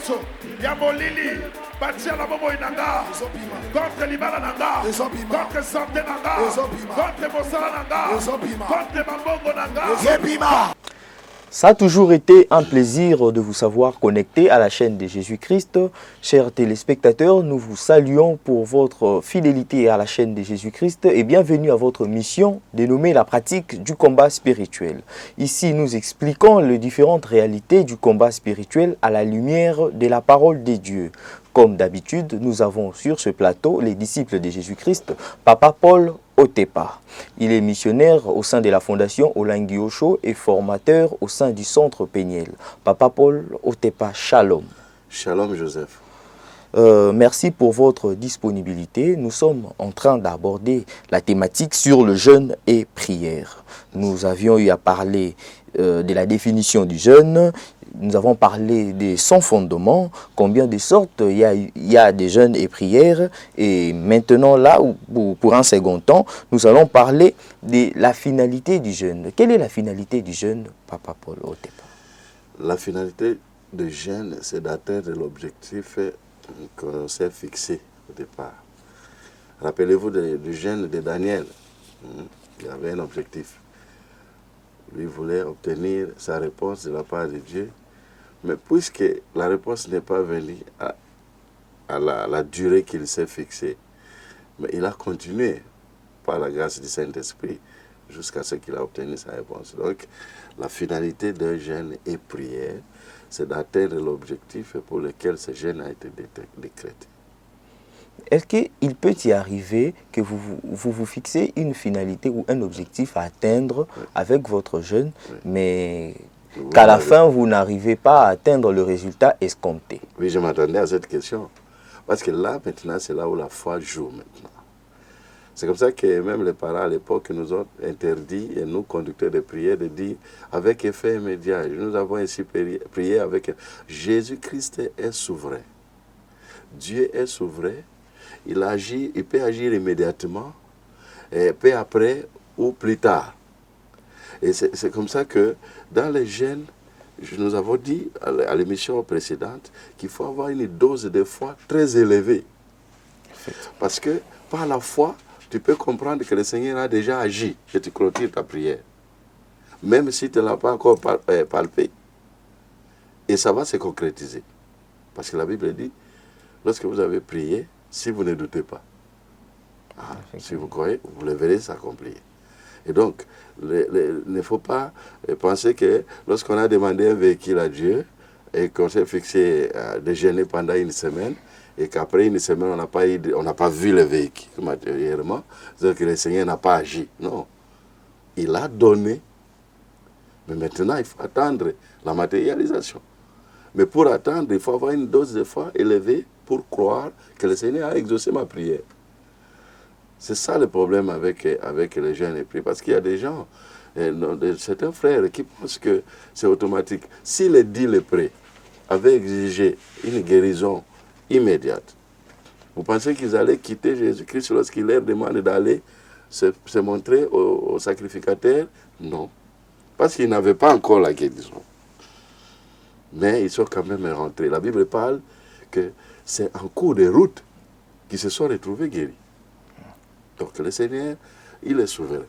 nyonso ya molili batia na bomoi nanga contre libala nanga contre santé nanga contre mosala nanga contre mambongo nanga. Ça a toujours été un plaisir de vous savoir connecté à la chaîne de Jésus-Christ. Chers téléspectateurs, nous vous saluons pour votre fidélité à la chaîne de Jésus-Christ et bienvenue à votre mission dénommée la pratique du combat spirituel. Ici, nous expliquons les différentes réalités du combat spirituel à la lumière de la parole de Dieu. Comme d'habitude, nous avons sur ce plateau les disciples de Jésus-Christ, Papa Paul Otepa. Il est missionnaire au sein de la fondation Olangi Osho et formateur au sein du centre Péniel. Papa Paul Otepa, shalom. Shalom Joseph. Merci pour votre disponibilité. Nous sommes en train d'aborder la thématique sur le jeûne et prière. Nous avions eu à parler de la définition du jeûne. Nous avons parlé de son fondement, combien de sortes il y a des jeûnes et prières. Et maintenant, là, pour un second temps, nous allons parler de la finalité du jeûne. Quelle est la finalité du jeûne, Papa Paul Otepa? La finalité du jeûne, c'est d'atteindre l'objectif qu'on s'est fixé au départ. Rappelez-vous du jeûne de Daniel. Il avait un objectif. Lui voulait obtenir sa réponse de la part de Dieu. Mais puisque la réponse n'est pas venue à la durée qu'il s'est fixée, mais il a continué par la grâce du Saint-Esprit jusqu'à ce qu'il a obtenu sa réponse. Donc, la finalité d'un jeûne et prière, c'est d'atteindre l'objectif pour lequel ce jeûne a été décrété. Est-ce qu'il peut y arriver que vous fixez une finalité ou un objectif à atteindre avec votre jeûne, mais qu'à la fin, vous n'arrivez pas à atteindre le résultat escompté? Oui, je m'attendais à cette question. Parce que là, maintenant, c'est là où la foi joue maintenant. C'est comme ça que même les parents à l'époque nous ont interdit, et nous, conducteurs de prière, de dire avec effet immédiat. Nous avons ainsi prié avec Jésus-Christ est souverain. Dieu est souverain. Il agit, il peut agir immédiatement, et peu après ou plus tard. Et c'est comme ça que dans les jeûnes, nous avons dit à l'émission précédente qu'il faut avoir une dose de foi très élevée. Parce que par la foi, tu peux comprendre que le Seigneur a déjà agi et tu clôtures ta prière. Même si tu ne l'as pas encore palpé. Et ça va se concrétiser. Parce que la Bible dit, lorsque vous avez prié, si vous ne doutez pas, si vous croyez, vous le verrez s'accomplir. Et donc, il ne faut pas penser que lorsqu'on a demandé un véhicule à Dieu et qu'on s'est fixé de jeûner pendant une semaine et qu'après une semaine, on n'a pas vu le véhicule matériellement, c'est-à-dire que le Seigneur n'a pas agi. Non. Il a donné, mais maintenant, il faut attendre la matérialisation. Mais pour attendre, il faut avoir une dose de foi élevée pour croire que le Seigneur a exaucé ma prière. C'est ça le problème avec les jeûnes et prières. Parce qu'il y a des gens, certains frères qui pensent que c'est automatique. Si les 10 lépreux avaient exigé une guérison immédiate, vous pensez qu'ils allaient quitter Jésus-Christ lorsqu'il leur demande d'aller se montrer au sacrificateur? Non. Parce qu'ils n'avaient pas encore la guérison. Mais ils sont quand même rentrés. La Bible parle que c'est en cours de route qu'ils se sont retrouvés guéris. Donc le Seigneur, il est souverain.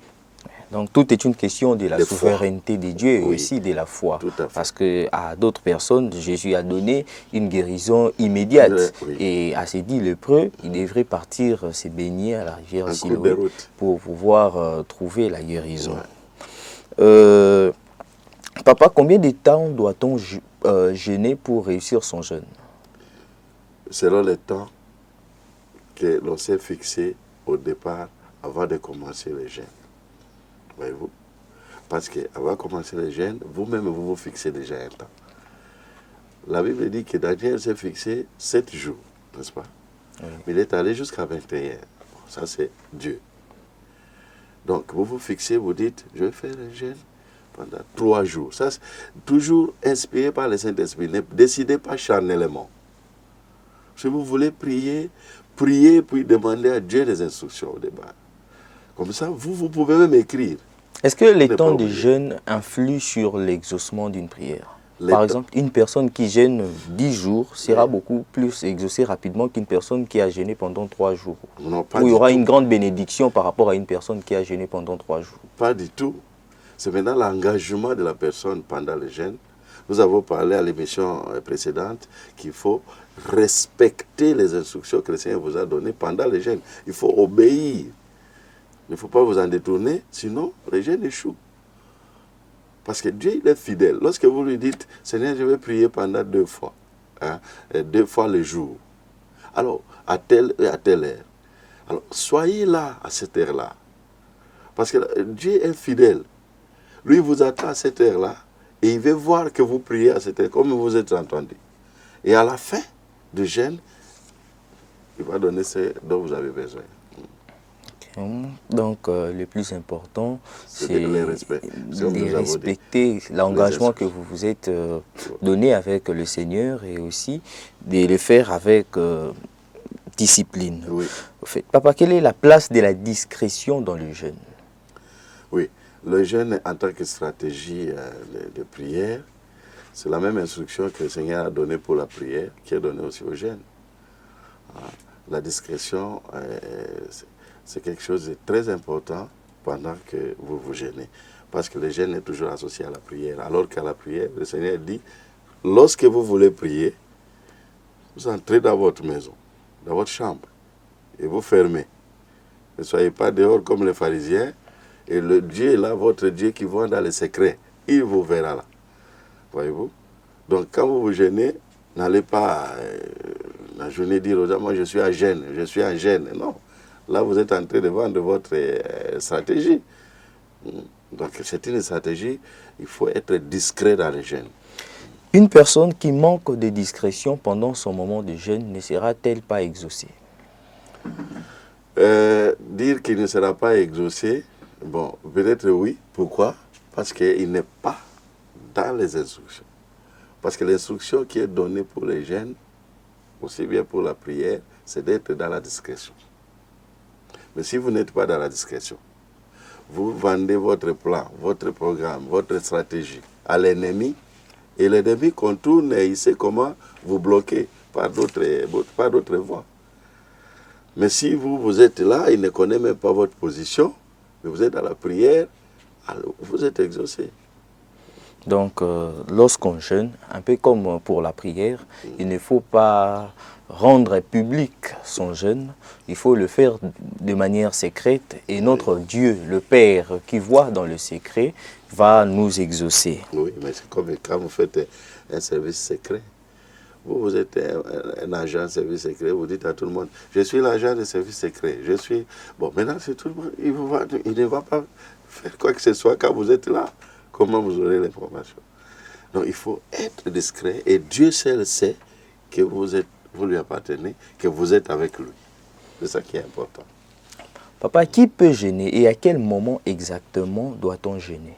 Donc tout est une question de la souveraineté de Dieu et aussi de la foi. Parce qu'à d'autres personnes, Jésus a donné une guérison immédiate. Et à ces 10 lépreux, ils devraient partir se baigner à la rivière Siloé pour pouvoir trouver la guérison. Papa, combien de temps doit-on jeûner pour réussir son jeûne? Selon le temps que l'on s'est fixé au départ avant de commencer le jeûne. Voyez-vous? Parce qu'avant de commencer le jeûne, vous-même, vous vous fixez déjà un temps. La Bible dit que Daniel s'est fixé 7 jours, n'est-ce pas? Oui. Mais il est allé jusqu'à 21. Ça, c'est Dieu. Donc, vous vous fixez, vous dites, je vais faire le jeûne pendant 3 jours. Ça, c'est toujours inspiré par le Saint-Esprit. Ne décidez pas charnellement. Si vous voulez prier, priez puis demandez à Dieu des instructions au départ. Comme ça, vous pouvez même écrire. Est-ce que les temps de jeûne influent sur l'exaucement d'une prière? Par exemple, une personne qui jeûne 10 jours sera beaucoup plus exaucée rapidement qu'une personne qui a jeûné pendant 3 jours. Non, pas Où il y du aura tout. une grande bénédiction par rapport à une personne qui a jeûné pendant 3 jours. Pas du tout. C'est maintenant l'engagement de la personne pendant le jeûne. Nous avons parlé à l'émission précédente qu'il faut respecter les instructions que le Seigneur vous a données pendant le jeûne. Il faut obéir. Il ne faut pas vous en détourner, sinon le jeûne échoue. Parce que Dieu, il est fidèle. Lorsque vous lui dites, Seigneur, je vais prier pendant 2 fois, 2 fois le jour, alors à telle et à telle heure, alors soyez là à cette heure-là. Parce que Dieu est fidèle. Lui, il vous attend à cette heure-là et il veut voir que vous priez à cette heure, comme vous êtes entendu. Et à la fin du jeûne, il va donner ce dont vous avez besoin. Donc, le plus important, c'est de respecter l'engagement que vous vous êtes donné avec le Seigneur et aussi de le faire avec discipline. Oui. En fait, Papa, quelle est la place de la discrétion dans le jeûne? Oui, le jeûne en tant que stratégie de prière, c'est la même instruction que le Seigneur a donnée pour la prière, qui est donnée aussi au jeûne. La discrétion, c'est quelque chose de très important pendant que vous vous jeûnez. Parce que le jeûne est toujours associé à la prière. Alors qu'à la prière, le Seigneur dit, lorsque vous voulez prier, vous entrez dans votre maison, dans votre chambre, et vous fermez. Ne soyez pas dehors comme les pharisiens, et le Dieu est là, votre Dieu qui voit dans les secrets, il vous verra là. Voyez-vous? Donc quand vous vous jeûnez, n'allez pas la journée dire aux gens, moi je suis en jeûne, je suis en jeûne. Non. Là, vous êtes en train de vendre votre stratégie. Donc, c'est une stratégie, il faut être discret dans le jeûne. Une personne qui manque de discrétion pendant son moment de jeûne ne sera-t-elle pas exaucée? Dire qu'il ne sera pas exaucé, bon, peut-être oui. Pourquoi? Parce qu'il n'est pas dans les instructions. Parce que l'instruction qui est donnée pour les jeûnes, aussi bien pour la prière, c'est d'être dans la discrétion. Mais si vous n'êtes pas dans la discrétion, vous vendez votre plan, votre programme, votre stratégie à l'ennemi, et l'ennemi contourne et il sait comment vous bloquer par d'autres voies. Mais si vous êtes là, il ne connaît même pas votre position, mais vous êtes dans la prière, alors vous êtes exaucé. Donc, lorsqu'on jeûne, un peu comme pour la prière, il ne faut pas rendre public son jeûne, il faut le faire de manière secrète et notre Dieu, le Père, qui voit dans le secret, va nous exaucer. Oui, mais c'est comme quand vous faites un service secret. Vous êtes un agent de service secret, vous dites à tout le monde, je suis l'agent de service secret, je suis... Bon, maintenant, c'est tout le monde, il ne va pas faire quoi que ce soit quand vous êtes là. Comment vous aurez l'information? Donc, il faut être discret et Dieu seul sait que vous lui appartenez, que vous êtes avec lui. C'est ça qui est important. Papa, qui peut jeûner et à quel moment exactement doit-on jeûner?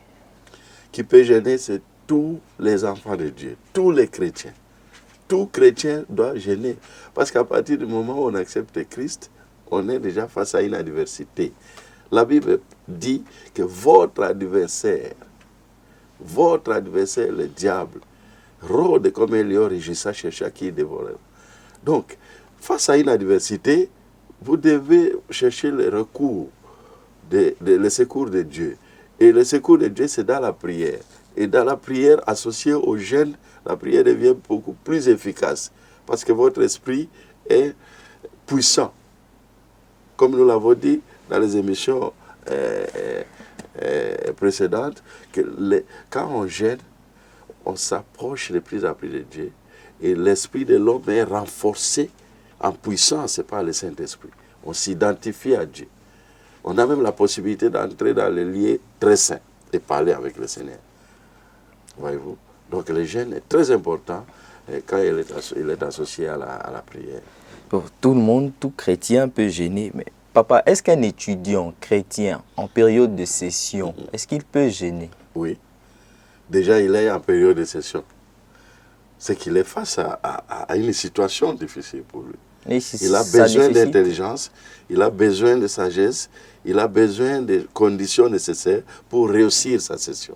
Qui peut jeûner, c'est tous les enfants de Dieu, tous les chrétiens. Tout chrétien doit jeûner. Parce qu'à partir du moment où on accepte Christ, on est déjà face à une adversité. La Bible dit que votre adversaire, le diable, rôde comme un lion rugissant cherchant qui dévore. Donc, face à une adversité, vous devez chercher le recours, le secours de Dieu. Et le secours de Dieu, c'est dans la prière. Et dans la prière associée au jeûne, la prière devient beaucoup plus efficace. Parce que votre esprit est puissant. Comme nous l'avons dit dans les émissions précédentes, que quand on jeûne, on s'approche de plus en plus de Dieu. Et l'esprit de l'homme est renforcé en puissance par le Saint-Esprit. On s'identifie à Dieu. On a même la possibilité d'entrer dans les lieux très saints et parler avec le Seigneur. Voyez-vous? Donc le jeûne est très important quand il est associé à la prière. Tout le monde, tout chrétien peut jeûner. Mais papa, est-ce qu'un étudiant chrétien en période de session, est-ce qu'il peut jeûner? Oui. Déjà, il est en période de session. C'est qu'il est face à une situation difficile pour lui. Il a besoin d'intelligence, il a besoin de sagesse, il a besoin des conditions nécessaires pour réussir sa session.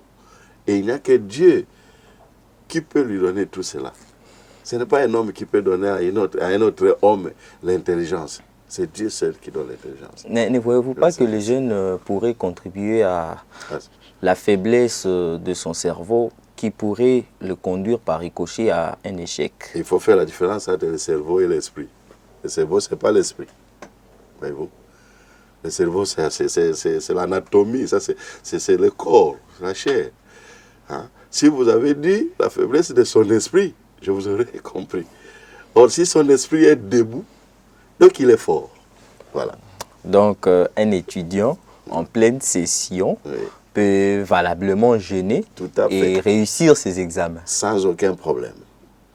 Et il n'y a que Dieu qui peut lui donner tout cela? Ce n'est pas un homme qui peut donner à un autre homme l'intelligence. C'est Dieu seul qui donne l'intelligence. Ne voyez-vous pas que les jeunes pourraient contribuer à la faiblesse de son cerveau qui pourrait le conduire par ricochet à un échec? Il faut faire la différence entre le cerveau et l'esprit. Le cerveau, ce n'est pas l'esprit. Voyez-vous? Le cerveau, c'est l'anatomie, c'est le corps, la chair. Hein? Si vous avez dit la faiblesse de son esprit, je vous aurais compris. Or, si son esprit est debout, donc il est fort. Voilà. Donc, un étudiant en pleine session peut valablement jeûner et réussir ses examens. Sans aucun problème.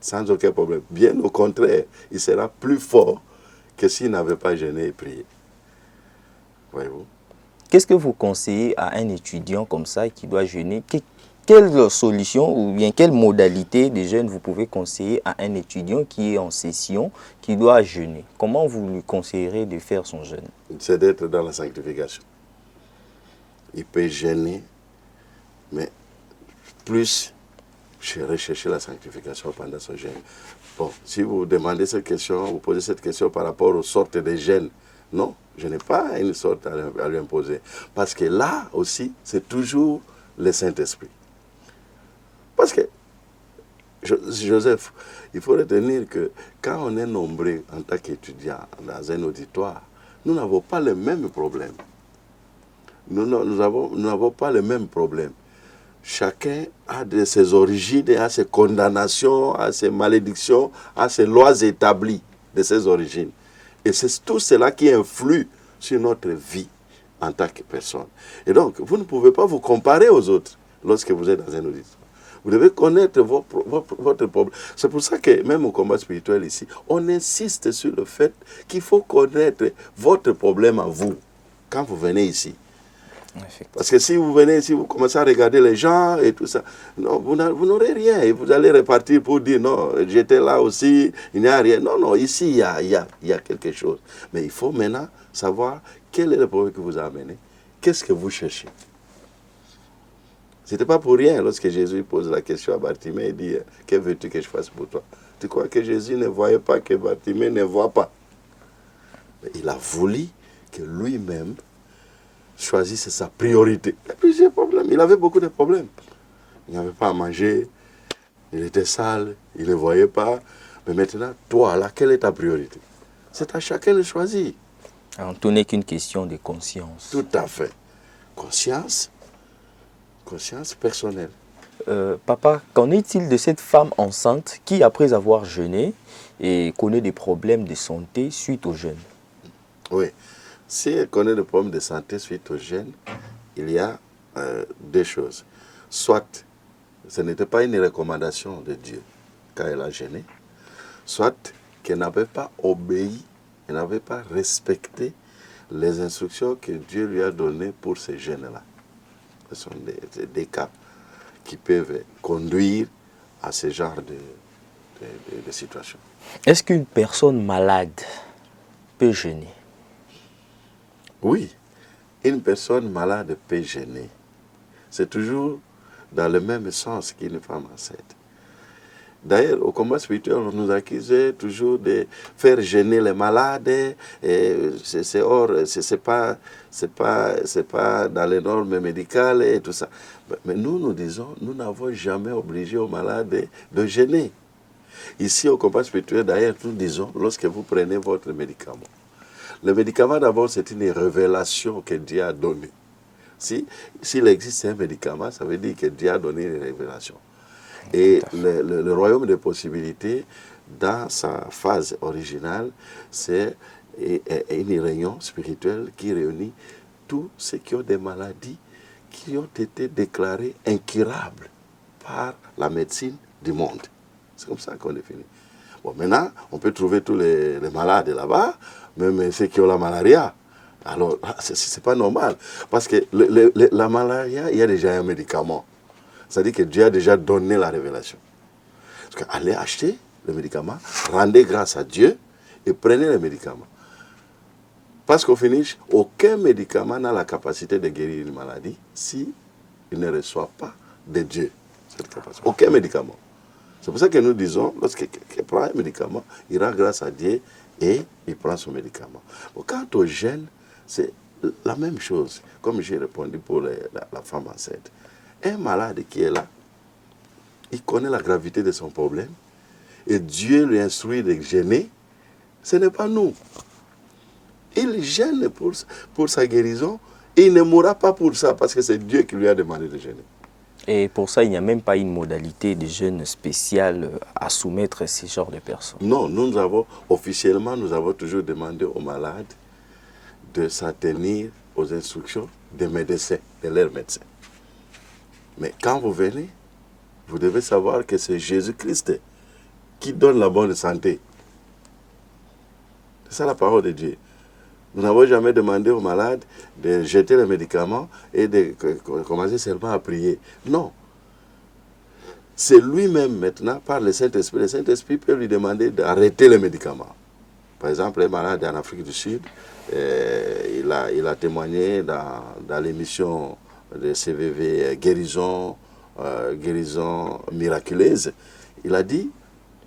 Sans aucun problème. Bien au contraire, il sera plus fort que s'il n'avait pas jeûné et prié. Voyez-vous? Qu'est-ce que vous conseillez à un étudiant comme ça qui doit jeûner? Quelle solution ou bien quelle modalité de jeûne vous pouvez conseiller à un étudiant qui est en session, qui doit jeûner? Comment vous lui conseillerez de faire son jeûne? C'est d'être dans la sanctification. Il peut jeûner, mais plus rechercher la sanctification pendant son jeûne. Bon, si vous demandez cette question, vous posez cette question par rapport aux sortes de jeûnes, non, je n'ai pas une sorte à lui imposer. Parce que là aussi, c'est toujours le Saint-Esprit. Parce que, Joseph, il faut retenir que quand on est nombreux en tant qu'étudiant dans un auditoire, nous n'avons pas le même problème. Nous n'avons pas le même problème. Chacun a ses origines, a ses condamnations, a ses malédictions, a ses lois établies de ses origines. Et c'est tout cela qui influe sur notre vie en tant que personne. Et donc, vous ne pouvez pas vous comparer aux autres lorsque vous êtes dans un auditoire. Vous devez connaître votre problème. C'est pour ça que même au combat spirituel ici, on insiste sur le fait qu'il faut connaître votre problème à vous quand vous venez ici. Parce que si vous venez ici, vous commencez à regarder les gens et tout ça, non, vous n'aurez rien. Et vous allez repartir pour dire non, j'étais là aussi, il n'y a rien. Non, non, ici, il y a quelque chose. Mais il faut maintenant savoir quel est le problème que vous a amené. Qu'est-ce que vous cherchez? Ce n'était pas pour rien lorsque Jésus pose la question à Bartimée, il dit, que veux-tu que je fasse pour toi? Tu crois que Jésus ne voyait pas que Bartimée ne voit pas? Mais il a voulu que lui-même choisisse sa priorité. Il y a plusieurs problèmes. Il avait beaucoup de problèmes. Il n'avait pas à manger, il était sale, il ne voyait pas. Mais maintenant, toi, là, quelle est ta priorité? C'est à chacun de choisir. Alors, tout n'est qu'une question de conscience. Tout à fait. Conscience personnelle. Papa, qu'en est-il de cette femme enceinte qui, après avoir jeûné, connaît des problèmes de santé suite au jeûne? Oui. Si elle connaît des problèmes de santé suite au jeûne, il y a deux choses. Soit ce n'était pas une recommandation de Dieu quand elle a jeûné, soit qu'elle n'avait pas obéi, elle n'avait pas respecté les instructions que Dieu lui a données pour ces jeûnes-là. Ce sont des cas qui peuvent conduire à ce genre de situation. Est-ce qu'une personne malade peut jeûner? Oui, une personne malade peut jeûner. C'est toujours dans le même sens qu'une femme enceinte. D'ailleurs, au combat spirituel, on nous accusait toujours de faire jeûner les malades. C'est pas dans les normes médicales et tout ça. Mais nous disons, nous n'avons jamais obligé aux malades de jeûner. Ici, au combat spirituel, d'ailleurs, nous disons, lorsque vous prenez votre médicament, le médicament, d'abord, c'est une révélation que Dieu a donnée. S'il existe un médicament, ça veut dire que Dieu a donné une révélation. Et le royaume des possibilités, dans sa phase originale, c'est une réunion spirituelle qui réunit tous ceux qui ont des maladies qui ont été déclarées incurables par la médecine du monde. C'est comme ça qu'on définit. Bon, maintenant, on peut trouver tous les malades là-bas, même ceux qui ont la malaria. Alors, c'est pas normal. Parce que la malaria, il y a déjà un médicament. C'est-à-dire que Dieu a déjà donné la révélation. Parce que allez acheter le médicament, rendez grâce à Dieu et prenez le médicament. Parce qu'au finish, aucun médicament n'a la capacité de guérir une maladie s'il ne reçoit pas de Dieu cette capacité. Aucun médicament. C'est pour ça que nous disons, lorsqu'il prend un médicament, il rend grâce à Dieu et il prend son médicament. Bon, quant au jeûne, c'est la même chose, comme j'ai répondu pour la femme enceinte. Un malade qui est là, il connaît la gravité de son problème et Dieu lui instruit de jeûner. Ce n'est pas nous. Il jeûne pour sa guérison et il ne mourra pas pour ça parce que c'est Dieu qui lui a demandé de jeûner. Et pour ça, il n'y a même pas une modalité de jeûne spéciale à soumettre à ce genre de personnes. Non, officiellement, nous avons toujours demandé aux malades de s'en tenir aux instructions des médecins, de leurs médecins. Mais quand vous venez, vous devez savoir que c'est Jésus-Christ qui donne la bonne santé. C'est ça la parole de Dieu. Nous n'avons jamais demandé aux malades de jeter les médicaments et de commencer seulement à prier. Non. C'est lui-même maintenant, par le Saint-Esprit. Le Saint-Esprit peut lui demander d'arrêter les médicaments. Par exemple, un malade en Afrique du Sud, il a témoigné dans l'émission de CVV Guérison miraculeuse. Il a dit,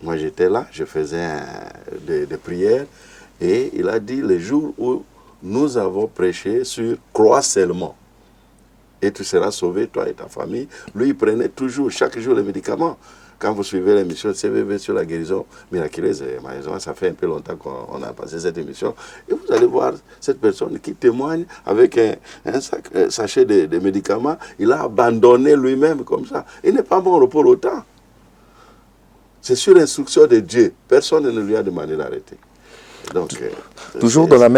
moi j'étais là, je faisais des prières, et il a dit, le jour où nous avons prêché sur crois seulement, et tu seras sauvé, toi et ta famille. Lui, il prenait toujours, chaque jour, les médicaments. Quand vous suivez l'émission de CVV sur la guérison miraculeuse, malheureusement, ça fait un peu longtemps qu'on a passé cette émission, et vous allez voir cette personne qui témoigne avec un sachet de médicaments. Il a abandonné lui-même comme ça. Il n'est pas mort pour autant. C'est sur l'instruction de Dieu. Personne ne lui a demandé d'arrêter. Donc, toujours dans la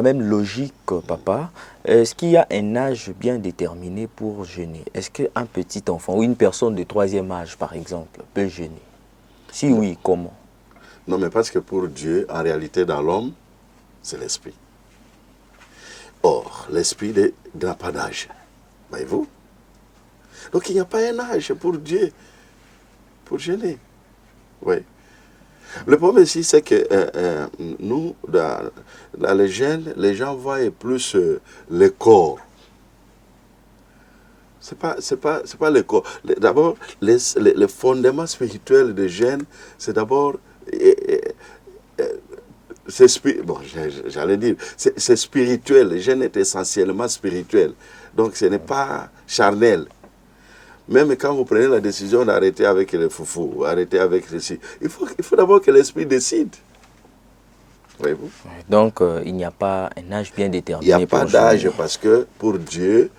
même logique, papa, est-ce qu'il y a un âge bien déterminé pour jeûner? Est-ce qu'un petit enfant ou une personne de 3e âge, par exemple, peut jeûner? Si oui, comment? Non, mais parce que pour Dieu, en réalité, dans l'homme, c'est l'esprit. Or, l'esprit n'a pas d'âge. Voyez-vous? Donc, il n'y a pas un âge pour Dieu, pour jeûner. Oui. Le problème ici, c'est que nous, dans les jeûnes, les gens voient plus le corps. C'est pas le corps. D'abord, le fondement spirituel du jeûne, c'est d'abord... j'allais dire, c'est spirituel. Le jeûne est essentiellement spirituel. Donc, ce n'est pas charnel. Même quand vous prenez la décision d'arrêter avec le foufou, arrêter avec ceci, il faut d'abord que l'esprit décide. Voyez-vous? Donc, il n'y a pas un âge bien déterminé. Il n'y a pas d'âge parce que pour Dieu,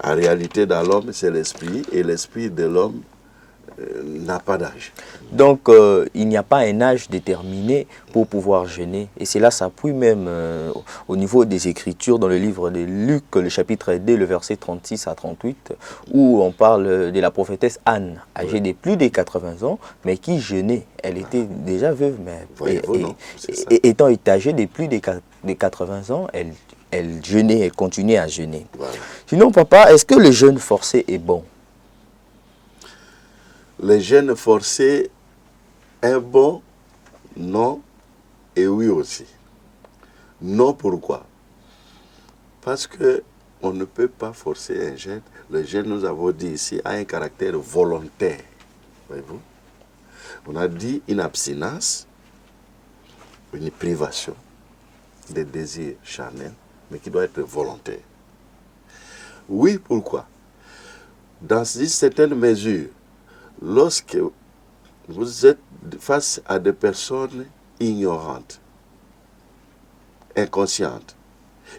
en réalité, dans l'homme, c'est l'esprit et l'esprit de l'homme n'a pas d'âge. Donc, il n'y a pas un âge déterminé pour pouvoir jeûner. Et cela s'appuie même au niveau des Écritures dans le livre de Luc, le chapitre 2, le verset 36 à 38, où on parle de la prophétesse Anne, âgée de plus de 80 ans, mais qui jeûnait. Elle était déjà veuve, mais étant âgée de plus de 80 ans, elle jeûnait, elle continuait à jeûner. Voilà. Sinon, papa, est-ce que le jeûne forcé est bon? Le jeûne forcé est bon, non, et oui aussi. Non, pourquoi? Parce qu'on ne peut pas forcer un jeûne. Le jeûne, nous avons dit ici, a un caractère volontaire. Voyez-vous? On a dit une abstinence, une privation des désirs charnels, mais qui doit être volontaire. Oui, pourquoi? Dans une certaine mesure, lorsque vous êtes face à des personnes ignorantes, inconscientes,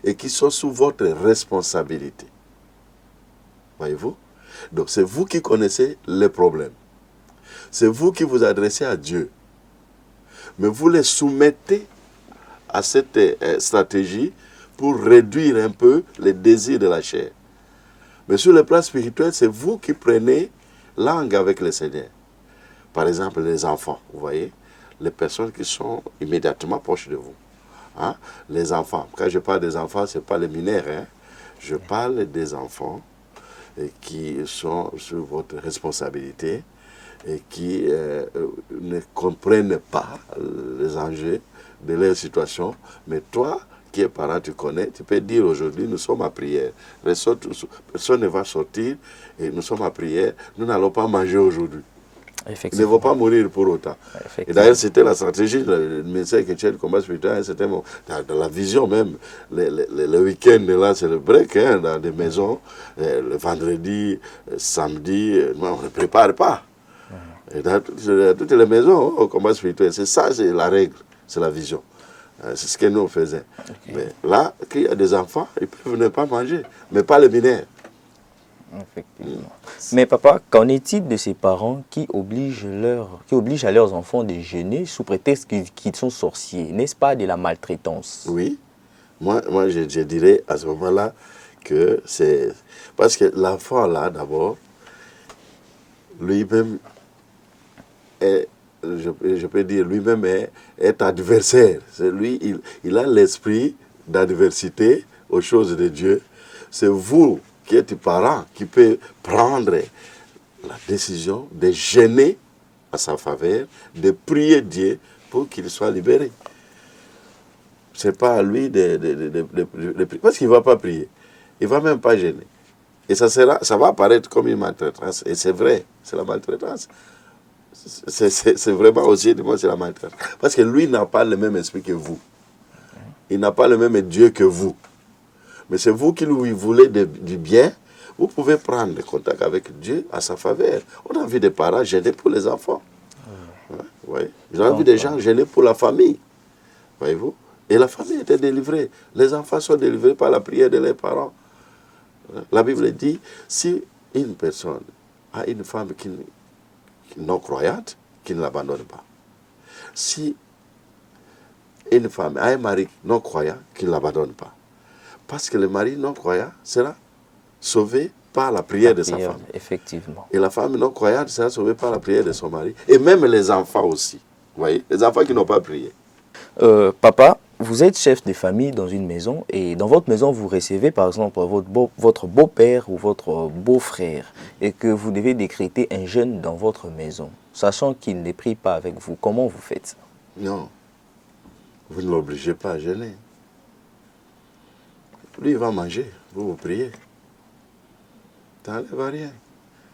et qui sont sous votre responsabilité, voyez-vous? Donc c'est vous qui connaissez les problèmes. C'est vous qui vous adressez à Dieu. Mais vous les soumettez à cette stratégie pour réduire un peu les désirs de la chair. Mais sur le plan spirituel, c'est vous qui prenez langue avec le Seigneur. Par exemple, les enfants, vous voyez, les personnes qui sont immédiatement proches de vous. Hein? Les enfants, quand je parle des enfants, ce n'est pas les mineurs. Hein? Je parle des enfants qui sont sous votre responsabilité et qui ne comprennent pas les enjeux de leur situation. Mais toi, qui es parent, tu connais, tu peux dire aujourd'hui, nous sommes à prière. Personne ne va sortir et nous sommes à prière. Nous n'allons pas manger aujourd'hui. Il ne va pas mourir pour autant. Et d'ailleurs, c'était la stratégie du ministère chrétien du combat spirituel. C'était dans la vision même. Le week-end, là, c'est le break hein, dans des maisons. Le vendredi, samedi, on ne prépare pas. Et dans toutes les maisons, au combat spirituel, c'est ça, c'est la règle, c'est la vision. C'est ce que nous faisions. Mais là, qu'il y a des enfants, ils peuvent ne pas manger, mais pas les mineurs. Effectivement. Mais papa, qu'en est-il de ces parents qui obligent à leurs enfants de jeûner sous prétexte qu'ils sont sorciers? N'est-ce pas de la maltraitance? Oui. Moi je dirais à ce moment-là que c'est... Parce que l'enfant là, d'abord, lui-même est, je peux dire, lui-même est adversaire. Lui, il a l'esprit d'adversité aux choses de Dieu. C'est vous qui êtes parent qui peut prendre la décision de gêner à sa faveur, de prier Dieu pour qu'il soit libéré. Ce n'est pas à lui de prier, parce qu'il ne va pas prier. Il ne va même pas gêner. Et ça va apparaître comme une maltraitance. Et c'est vrai, c'est la maltraitance. C'est vraiment aussi, c'est la maltraitance. Parce que lui n'a pas le même esprit que vous. Il n'a pas le même Dieu que vous. Mais c'est vous qui lui voulez du bien. Vous pouvez prendre contact avec Dieu à sa faveur. On a vu des parents gêner pour les enfants. Ouais. J'ai vu des gens gêner pour la famille. Voyez-vous? Et la famille était délivrée. Les enfants sont délivrés par la prière de leurs parents. La Bible dit, si une personne a une femme qui non croyante, qui ne l'abandonne pas. Si une femme a un mari non croyant, qui ne l'abandonne pas. Parce que le mari non croyant sera sauvé par la prière de sa femme. Effectivement. Et la femme non croyante sera sauvée par la prière de son mari. Et même les enfants aussi. Vous voyez, les enfants qui n'ont pas prié. Papa, vous êtes chef de famille dans une maison et dans votre maison, vous recevez par exemple votre beau-père ou votre beau-frère et que vous devez décréter un jeûne dans votre maison, sachant qu'il ne prie pas avec vous. Comment vous faites ça? Non, vous ne l'obligez pas à jeûner. Lui, il va manger, vous priez. Ça n'enlève rien.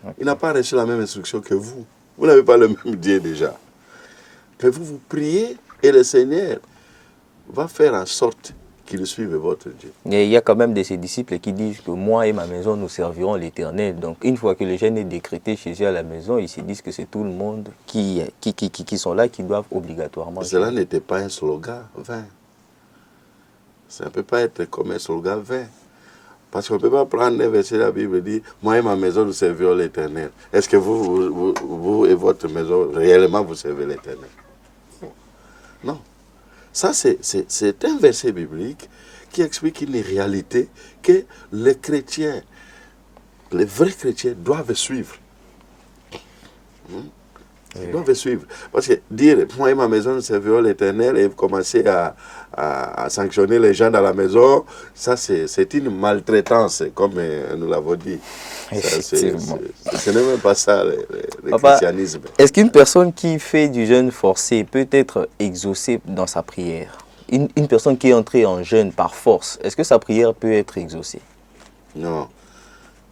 Okay. Il n'a pas reçu la même instruction que vous. Vous n'avez pas le même Dieu déjà. Mais vous priez et le Seigneur va faire en sorte qu'il suive votre Dieu. Et il y a quand même de ses disciples qui disent que moi et ma maison, nous servirons l'Éternel. Donc une fois que le jeûne est décrété chez eux à la maison, ils se disent que c'est tout le monde qui sont là, qui doivent obligatoirement. Cela n'était pas un slogan vain. Ça ne peut pas être comme un slogan vain. Parce qu'on ne peut pas prendre un verset de la Bible et dire « Moi et ma maison, nous servirons l'Éternel ». Est-ce que vous et votre maison, réellement, vous servez l'Éternel? Non. Ça, c'est un verset biblique qui explique une réalité que les chrétiens, les vrais chrétiens, doivent suivre. Ils doivent suivre. Parce que dire, moi et ma maison, nous servirons l'Éternel et commencer à sanctionner les gens dans la maison, ça c'est une maltraitance, comme nous l'avons dit. Ce n'est même pas ça, le christianisme. Est-ce qu'une personne qui fait du jeûne forcé peut être exaucée dans sa prière? Une personne qui est entrée en jeûne par force, est-ce que sa prière peut être exaucée? Non.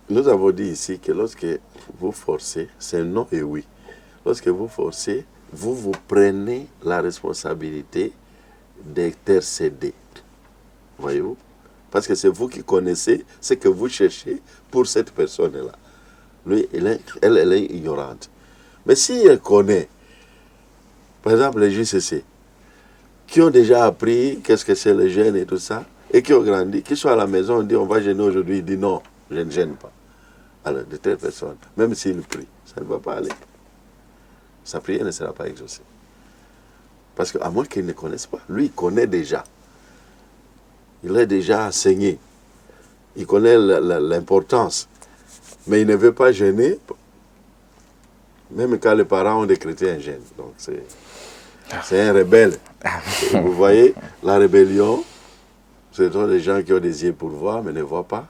Nous avons dit ici que lorsque vous forcez, c'est non et oui. Lorsque vous forcez, vous prenez la responsabilité d'intercéder. Voyez-vous? Parce que c'est vous qui connaissez ce que vous cherchez pour cette personne-là. Lui, elle est ignorante. Mais si elle connaît, par exemple les JCC, qui ont déjà appris qu'est-ce que c'est le jeûne et tout ça, et qui ont grandi, qui sont à la maison, on dit on va jeûner aujourd'hui, il dit non, je ne gêne pas. Alors de telles personnes, même s'il prie, ça ne va pas aller. Sa prière ne sera pas exaucée. Parce qu'à moins qu'il ne connaisse pas, lui, il connaît déjà. Il est déjà enseigné. Il connaît l'importance. Mais il ne veut pas jeûner, même quand les parents ont décrété un jeûne. Donc c'est un rebelle. Et vous voyez, la rébellion, ce sont les gens qui ont des yeux pour voir, mais ne voient pas.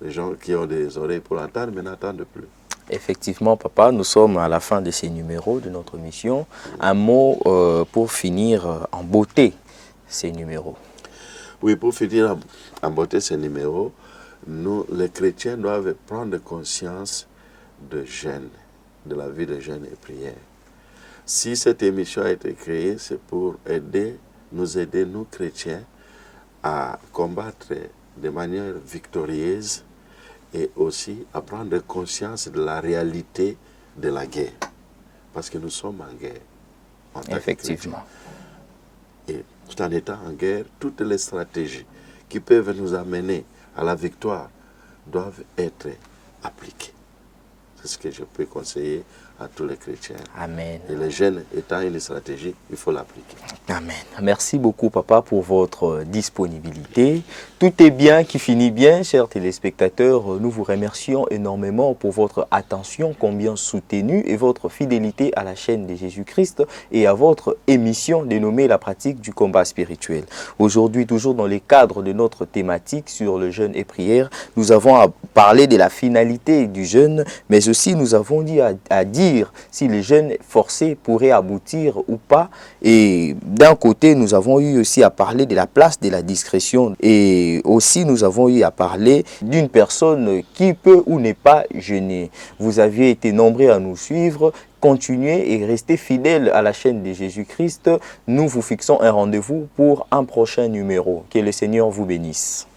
Les gens qui ont des oreilles pour entendre, mais n'entendent plus. Effectivement, papa, nous sommes à la fin de ces numéros de notre mission. Un mot pour finir en beauté ces numéros. Oui, pour finir en beauté ces numéros, nous, les chrétiens, doivent prendre conscience de jeûne, de la vie de jeûne et prière. Si cette émission a été créée, c'est pour nous aider, nous chrétiens, à combattre de manière victorieuse et aussi à prendre conscience de la réalité de la guerre. Parce que nous sommes en guerre. En tant Effectivement. que chrétiens. Et tout en étant en guerre, toutes les stratégies qui peuvent nous amener à la victoire doivent être appliquées. C'est ce que je peux conseiller à tous les chrétiens. Amen. Et les jeunes étant une stratégie, il faut l'appliquer. Amen. Merci beaucoup, papa, pour votre disponibilité. Tout est bien qui finit bien, chers téléspectateurs. Nous vous remercions énormément pour votre attention combien soutenue et votre fidélité à la chaîne de Jésus-Christ et à votre émission dénommée La pratique du combat spirituel. Aujourd'hui, toujours dans le cadre de notre thématique sur le jeûne et prière, nous avons parlé de la finalité du jeûne, mais aussi nous avons dit à dire si le jeûne forcé pourrait aboutir ou pas. Et d'un côté, nous avons eu aussi à parler de la place de la discrétion. Et aussi, nous avons eu à parler d'une personne qui peut ou n'est pas jeûner. Vous aviez été nombreux à nous suivre. Continuez et restez fidèles à la chaîne de Jésus-Christ. Nous vous fixons un rendez-vous pour un prochain numéro. Que le Seigneur vous bénisse.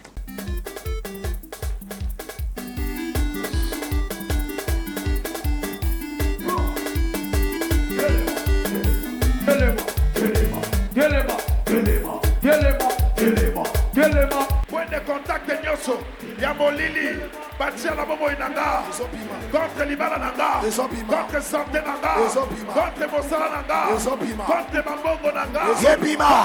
Contact nyoso ya molili batia la bomo inanga contre libala nanga contre santé nanga contre mosala nanga contre mambongo nanga